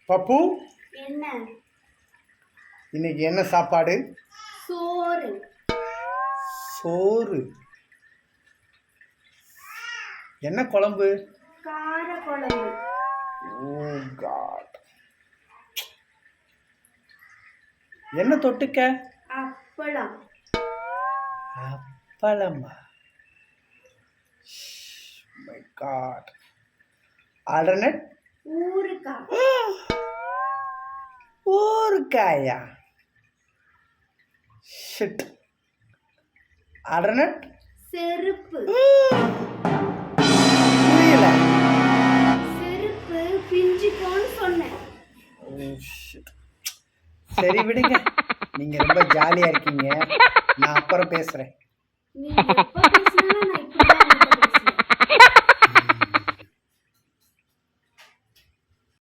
பப்பு, என்ன? இன்னைக்கு என்ன சாப்பாடு? சோறு. சோறு. என்ன குழம்பு? கார குழம்பு. Oh God. என்ன தொட்டுக்க? அப்பளம். அப்பளமா? My God. ஆல்டர்னேட்? ஊறுகாய். ஊறுகாயா? ஷிட். ஆல்டர்னேட்? செருப்பு. புரியல. செருப்பு பிஞ்சிக்கோன்னு சொன்னேன். Oh shit. சரி விடுங்க, நீங்க ரொம்ப ஜாலியா இருக்கீங்க. நான் அப்புறம் பேசுறேன். நீ எப்ப பேசினாலும் நான்